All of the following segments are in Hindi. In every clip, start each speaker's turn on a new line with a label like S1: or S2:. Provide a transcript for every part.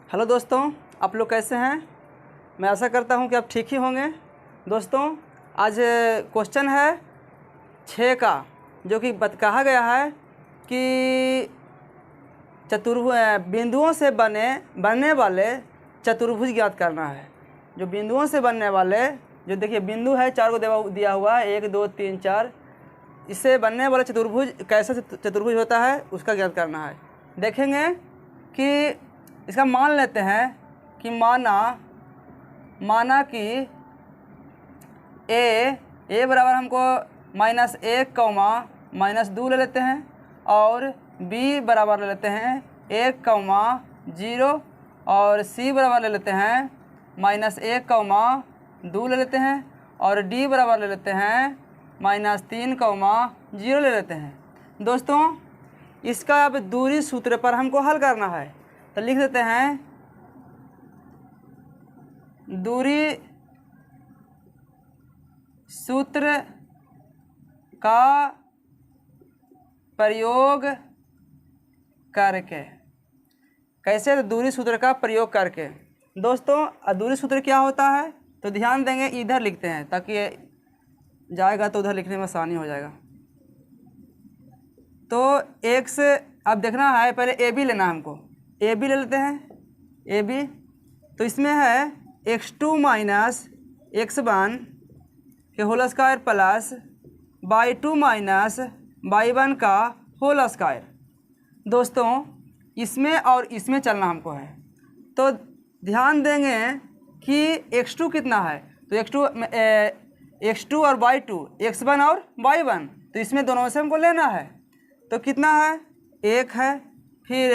S1: हेलो दोस्तों, आप लोग कैसे हैं। मैं आशा करता हूं कि आप ठीक ही होंगे। दोस्तों, आज क्वेश्चन है 6 का, जो कि कहा गया है कि बिंदुओं से बनने वाले चतुर्भुज ज्ञात करना है। जो बिंदुओं से बनने वाले, जो देखिए बिंदु है 4 को दिया हुआ है, 1 2 3 4। इससे बनने वाला चतुर्भुज कैसा चतुर्भुज होता है उसका ज्ञात करना है। देखेंगे कि इसका मान लेते हैं कि माना कि ए बराबर हमको -1, -2 ले लेते हैं, और बी बराबर ले लेते हैं 1, 0, और सी बराबर ले लेते हैं -1, 2 ले लेते हैं, और डी बराबर ले लेते हैं -3, 0 ले लेते हैं। दोस्तों, इसका अब दूरी सूत्र पर हमको हल करना है, तो लिख देते हैं दूरी सूत्र का प्रयोग करके। कैसे? तो दूरी सूत्र का प्रयोग करके। दोस्तों, दूरी सूत्र क्या होता है तो ध्यान देंगे, इधर लिखते हैं ताकि जाएगा तो उधर लिखने में आसानी हो जाएगा। तो x अब देखना है, पहले ए बी लेना है हमको। ए बी ले लेते हैं, ए बी। तो इसमें है x2 - x1 के whole square plus y2 - y1 का होल स्क्वायर। दोस्तों, इसमें और इसमें चलना हमको है, तो ध्यान देंगे कि x2 कितना है, तो x2 और y2, x1 और y1, तो इसमें दोनों में से हमको लेना है। तो कितना है? 1 है। फिर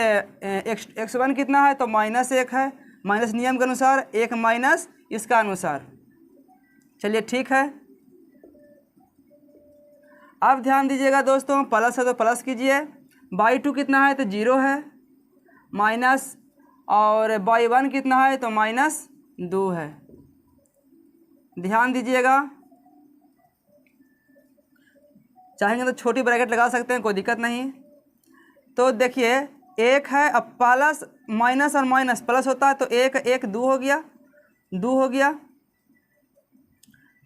S1: x1 कितना है तो -1 है, माइनस नियम के अनुसार 1 माइनस इसका अनुसार। चलिए ठीक है। अब ध्यान दीजिएगा दोस्तों, प्लस है तो प्लस कीजिए। y2 कितना है तो 0 है, माइनस, और y1 कितना है तो -2 है। ध्यान दीजिएगा, चाहेंगे तो छोटी ब्रैकेट लगा सकते हैं, कोई दिक्कत नहीं। तो देखिए 1 है, अब प्लस माइनस और माइनस प्लस होता है, तो 1 2 हो गया, 2 हो गया।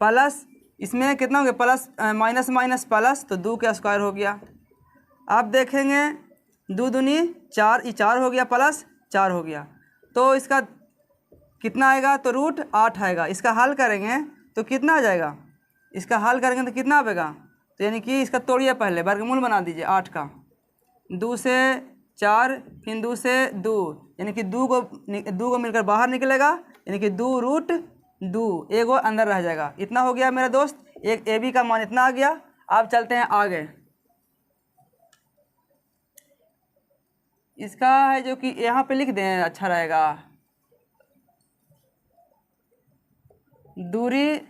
S1: प्लस इसमें कितना हो गया, प्लस माइनस माइनस प्लस, तो 2 का स्क्वायर हो गया। अब देखेंगे 2 दूनी 4, ये 4 हो गया, प्लस 4 हो गया। तो इसका कितना आएगा तो √8 आएगा। इसका हल करेंगे तो कितना आ जाएगा, इसका हल करेंगे तो कितना आएगा, तो यानी कि इसका तोड़िए, पहले वर्गमूल बना दीजिए 8 का। 2 से 4, फिर 2 से 2, यानी कि 2 को मिलकर बाहर निकलेगा, यानी कि 2√2, एगो अंदर रह जाएगा। इतना हो गया मेरा दोस्त, एक ए बी का मान इतना आ गया। अब चलते हैं आगे। इसका है जो कि यहाँ पे लिख दें, अच्छा रहेगा। दूरी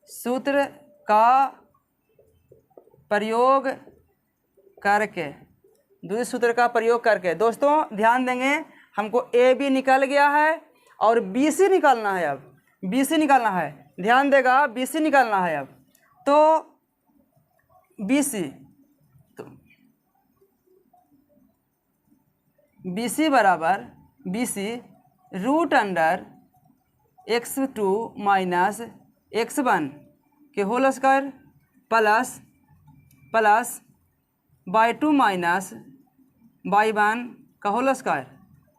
S1: सूत्र का प्रयोग करके, दूरी सूत्र का प्रयोग करके। दोस्तों ध्यान देंगे, हमको ए बी निकल गया है और बी सी निकालना है। अब बी सी निकालना है, ध्यान देगा, बी सी निकालना है। अब तो बी सी, तो बी सी बराबर √x2 - x1 के whole square plus y2 - y1 का होल स्क्वायर।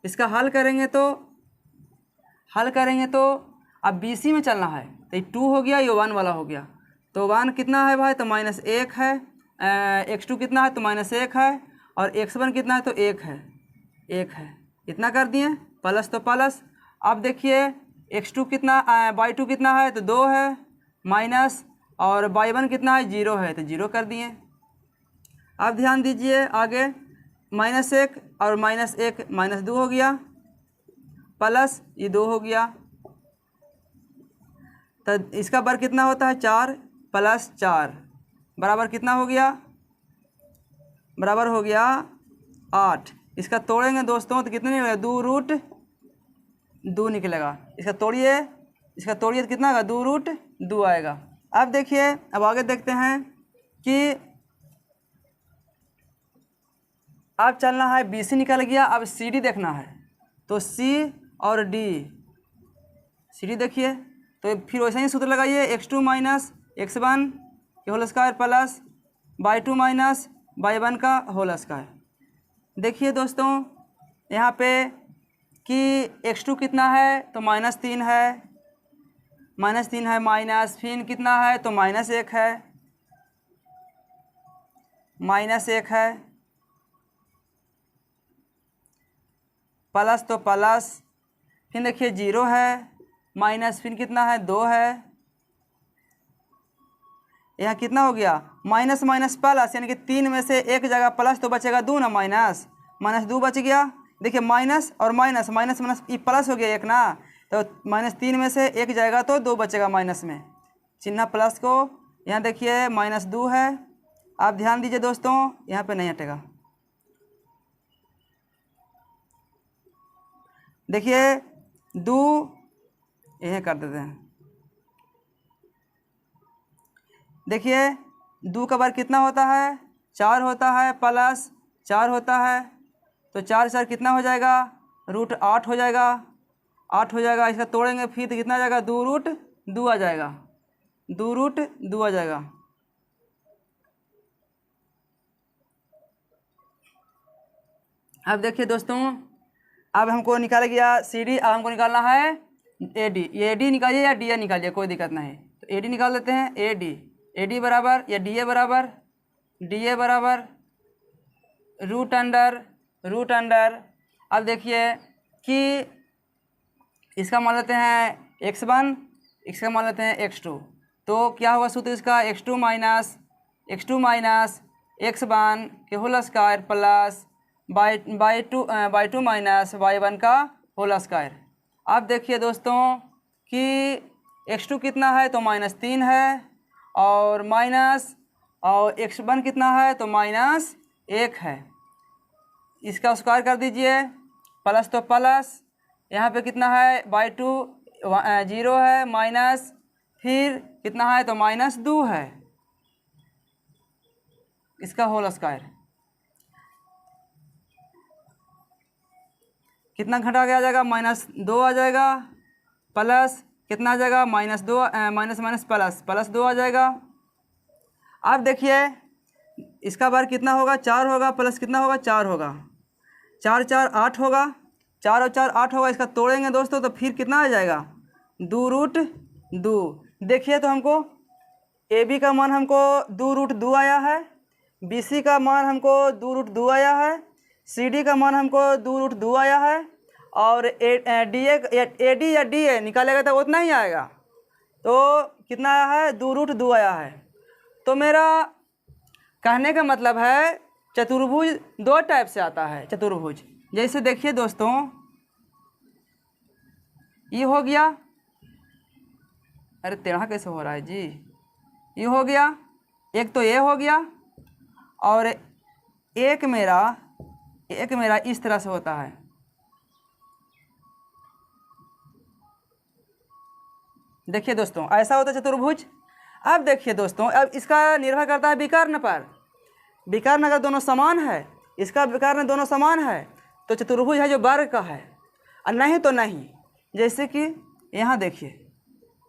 S1: इसका हल करेंगे तो अब बी सी में चलना है, तो ये 2 हो गया, ये 1 वाला हो गया। तो 1 कितना है भाई, तो -1 है। x2 कितना है तो -1 है, और x1 कितना है तो 1 है, 1 है। इतना कर दिए, प्लस तो प्लस। अब देखिए x2 कितना, y2 कितना है तो 2 है, माइनस, और y1 कितना है 0 है, तो 0 कर दिए। अब ध्यान दीजिए आगे, -1 और -1 -2 हो गया, प्लस ये 2 हो गया। तो इसका बर कितना होता है 4 + 4 बराबर कितना हो गया, बराबर हो गया 8। इसका तोड़ेंगे दोस्तों तो कितने निकलेगा, 2√2 निकलेगा। इसका तोड़िए तो कितना आएगा, 2√2 आएगा। अब देखिए, अब आगे देखते हैं कि अब चलना है, BC निकल गया, अब CD देखना है। तो सी और डी, सी डी देखिए, तो फिर वैसे ही सूत्र लगाइए, x2 माइनस x1 के whole square plus y2 minus y1 का होल स्क्वायर। देखिए दोस्तों यहाँ पे कि x2 कितना है तो -3 है, -3 है, माइनस फिर कितना है तो -1 है, -1 है, प्लस तो प्लस, फिर देखिए 0 है, माइनस फिर कितना है 2 है, यहाँ कितना हो गया माइनस माइनस प्लस, यानी कि 3 में से एक जगह प्लस तो बचेगा 2 ना, माइनस माइनस 2 बच गया। देखिए माइनस और माइनस, माइनस माइनस ये प्लस हो गया एक ना, तो -3 में से एक जाएगा तो 2 बचेगा माइनस में, चिन्ह प्लस को। यहाँ देखिए -2 है, आप ध्यान दीजिए दोस्तों यहाँ पे नहीं हटेगा। देखिए 2 यह कर देते हैं, देखिए 2 का बार कितना होता है 4 होता है, प्लस 4 होता है, तो 4 4 कितना हो जाएगा √8 हो जाएगा, 8 हो जाएगा। इसका तोड़ेंगे फिर तो कितना आ जाएगा 2√2 आ जाएगा, 2√2 आ जाएगा। अब देखिए दोस्तों अब हमको निकाला गया सी डी, अब हमको निकालना है ए डी। ये ए डी निकालिए या डी ए निकालिए, कोई दिक्कत नहीं, तो ए डी निकाल देते हैं। ए डी बराबर या डी ए बराबर रूट अंडर। अब देखिए कि इसका मान लेते हैं x1, इसका मान लेते हैं x2, तो क्या होगा सूत्र इसका x2 माइनस x1 के whole square plus y2 minus y1 का होल स्क्वायर। अब देखिए दोस्तों कि x2 कितना है तो -3 है, और माइनस और x1 कितना है तो -1 है, इसका स्क्वायर कर दीजिए, प्लस तो प्लस, यहाँ पे कितना है y2 0 है, माइनस फिर कितना है तो -2 है, इसका होल स्क्वायर। कितना घटा के आ जाएगा -2 आ जाएगा, प्लस कितना आ जाएगा -2 माइनस माइनस प्लस 2 आ जाएगा। अब देखिए इसका बार कितना होगा 4 होगा, प्लस कितना होगा 4 होगा, 4 4 8 होगा, 4 और 4 8 होगा। इसका तोड़ेंगे दोस्तों तो फिर कितना आ जाएगा 2√2। देखिए तो हमको ए बी का मान हमको 2√2 आया है, बी सी का मान हमको 2√2 आया है, सी डी का मान हमको 2√2 आया है, और ए डी या डी ए निकालेगा तो उतना ही आएगा, तो कितना आया है 2√2 आया है। तो मेरा कहने का मतलब है चतुर्भुज 2 टाइप से आता है चतुर्भुज। जैसे देखिए दोस्तों ये हो गया, अरे टेढ़ा कैसे हो रहा है जी, ये हो गया, एक तो ये हो गया, और एक मेरा इस तरह से होता है। देखिए दोस्तों ऐसा होता है चतुर्भुज। अब देखिए दोस्तों अब इसका निर्भर करता है विकर्ण पर, विकर्ण अगर दोनों समान है, इसका विकर्ण दोनों समान है तो चतुर्भुज है जो वर्ग का है, और नहीं तो नहीं। जैसे कि यहाँ देखिए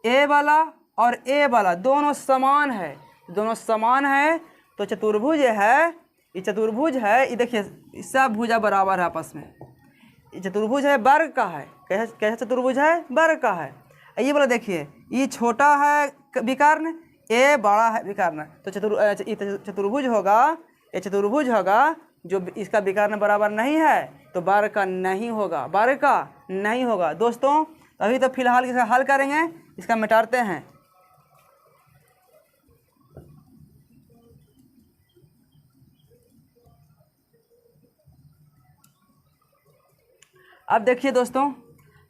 S1: ए वाला और ए वाला दोनों समान है, दोनों समान है तो चतुर्भुज है, ये चतुर्भुज है, ये देखिए सब भुजा बराबर है आपस में, ये चतुर्भुज है वर्ग का है। कैसा चतुर्भुज है वर्ग का है। ये वाला देखिए ये छोटा है विकर्ण, ए बड़ा है विकर्ण, तो चतुर्भुज होगा, ये चतुर्भुज होगा जो इसका विकर्ण बराबर नहीं है तो वर्ग का नहीं होगा, वर्ग का नहीं होगा। दोस्तों अभी तो फिलहाल इसका हल करेंगे, इसका मिटाते हैं। अब देखिए दोस्तों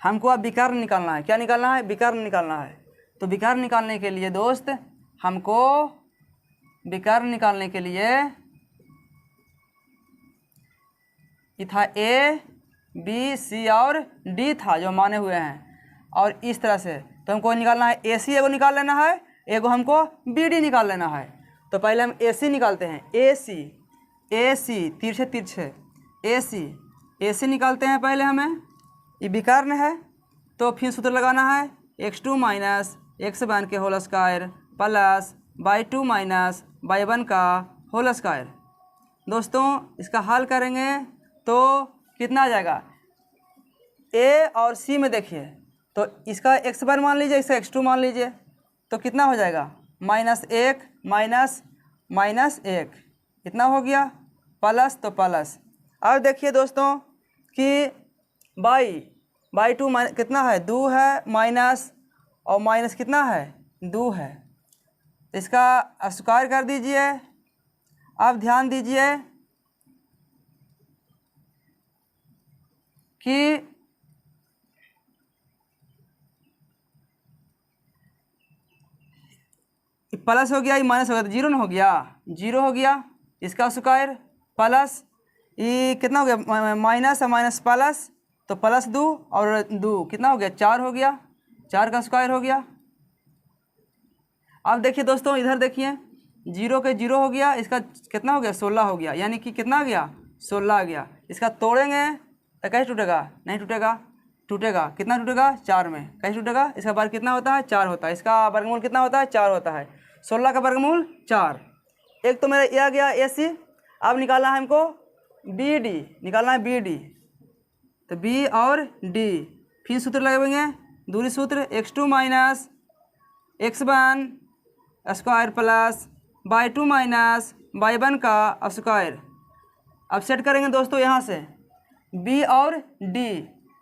S1: हमको अब विकर्ण निकालना है। क्या निकालना है? विकर्ण निकालना है। तो विकर्ण निकालने के लिए दोस्त हमको विकर्ण निकालने के लिए ये था ए बी सी और डी था जो माने हुए हैं, और इस तरह से तो हमको निकालना है ए सी एगो निकाल लेना है, एगो हमको बी डी निकाल लेना है। तो पहले हम ए सी निकालते हैं, ए सी तिरछे तिरछे ए सी निकालते हैं पहले हमें। ये विकर्ण है तो फिर सूत्र लगाना है x2 माइनस x1 के whole square plus y2 minus y1 का होल स्क्वायर। दोस्तों इसका हल करेंगे तो कितना आ जाएगा, a और c में देखिए तो इसका x1 मान लीजिए, इसका x2 मान लीजिए, तो कितना हो जाएगा -1 माइनस 1 कितना हो गया प्लस, तो प्लस। अब देखिए दोस्तों कि y2 कितना है 2 है, माइनस और माइनस कितना है 2 है, इसका स्क्वायर कर दीजिए। अब ध्यान दीजिए कि प्लस हो गया, ये माइनस हो गया तो जीरो ना हो गया, जीरो हो गया, इसका स्क्वायर प्लस ये कितना हो गया माइनस और माइनस प्लस, तो प्लस 2 और 2 कितना हो गया 4 हो गया, 4 का स्क्वायर हो गया। अब देखिए दोस्तों इधर देखिए 0 के 0 हो गया, इसका कितना हो गया 16 हो गया, यानी कि कितना आ गया 16 आ गया। इसका तोड़ेंगे तो कैसे टूटेगा, नहीं टूटेगा, टूटेगा कितना टूटेगा 4 में, कैसे टूटेगा, इसका वर्ग कितना होता है 4 होता है, इसका वर्गमूल कितना होता है 4 होता है, 16 का वर्गमूल 4। एक तो मेरा ये आ गया AC। अब निकालना है हमको BD, निकालना है BD, तो B और D फिर सूत्र लगाएंगे, दूरी सूत्र x2 minus x1 square plus y2 minus y1 का स्क्वायर। अब सेट करेंगे दोस्तों यहाँ से B और D,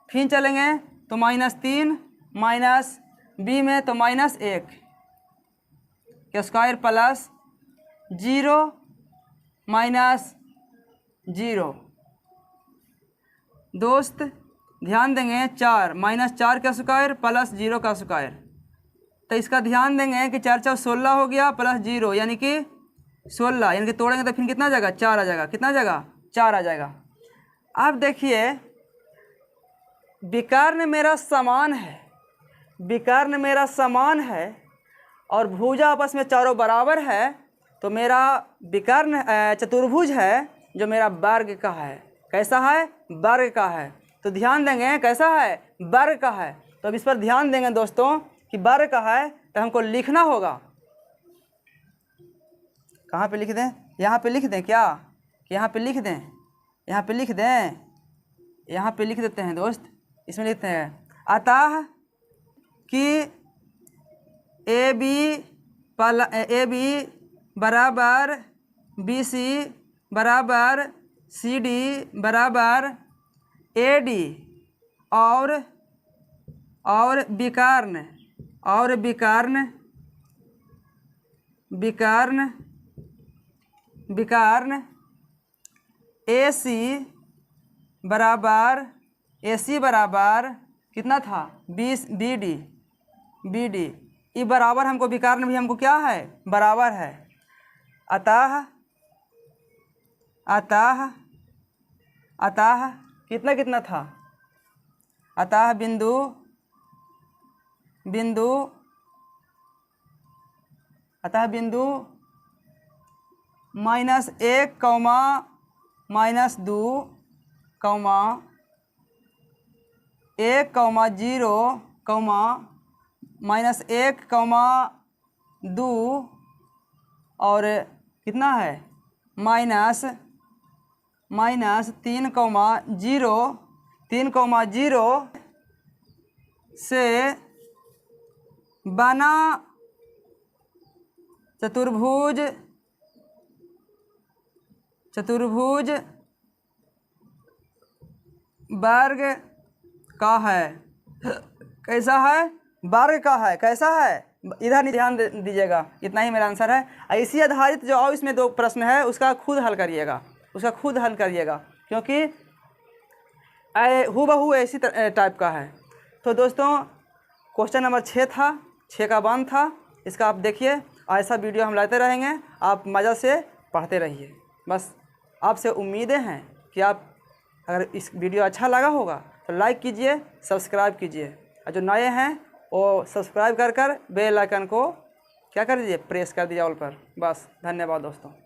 S1: फिर चलेंगे तो -3 माइनस B में तो -1 के स्क्वायर प्लस 0 माइनस 0। दोस्त ध्यान देंगे 4 -4 का स्क्वायर प्लस 0 का स्क्वायर, तो इसका ध्यान देंगे कि 4 4 16 हो गया प्लस 0 यानी कि 16, यानी कि तोड़ेंगे तो फिर कितना आ जाएगा 4 आ जाएगा, कितना आ जाएगा 4 आ जाएगा। अब देखिए विकर्ण मेरा समान है, विकर्ण मेरा समान है और भुजा आपस में चारों बराबर है, तो मेरा विकर्ण चतुर्भुज है जो मेरा वर्ग का है, कैसा है वर्ग का है। तो ध्यान देंगे कैसा है वर्ग का है, तो अब इस पर ध्यान देंगे दोस्तों कि वर्ग का है तो हमको लिखना होगा, कहाँ पे लिख दें, यहाँ पे लिख दें क्या, यहाँ पे लिख दें, यहाँ पे लिख दें, यहाँ पे लिख देते हैं दोस्त, इसमें लिखते हैं अतः कि AB बराबर BC बराबर CD बराबर AD और विकर्ण AC बराबर कितना था 20 BD ये बराबर, हमको विकर्ण भी हमको क्या है बराबर है। अतः कितना कितना था, अतः बिंदु -1 -2 1 0 -1 2 और कितना है -3 0 से बना चतुर्भुज वर्ग का है, कैसा है वर्ग का है, कैसा है, इधर नहीं ध्यान दीजिएगा, इतना ही मेरा आंसर है। इसी आधारित जो और इसमें 2 प्रश्न है उसका खुद हल करिएगा, क्योंकि हूबहू ऐसी टाइप का है। तो दोस्तों क्वेश्चन नंबर 6 था, 6 का 1 था, इसका आप देखिए, ऐसा वीडियो हम लाते रहेंगे, आप मज़ा से पढ़ते रहिए। बस आपसे उम्मीदें हैं कि आप अगर इस वीडियो अच्छा लगा होगा तो लाइक कीजिए, सब्सक्राइब कीजिए, और जो नए हैं वो सब्सक्राइब कर बेल आइकन को क्या कर दीजिए प्रेस कर दीजिए ऑल पर। बस धन्यवाद दोस्तों।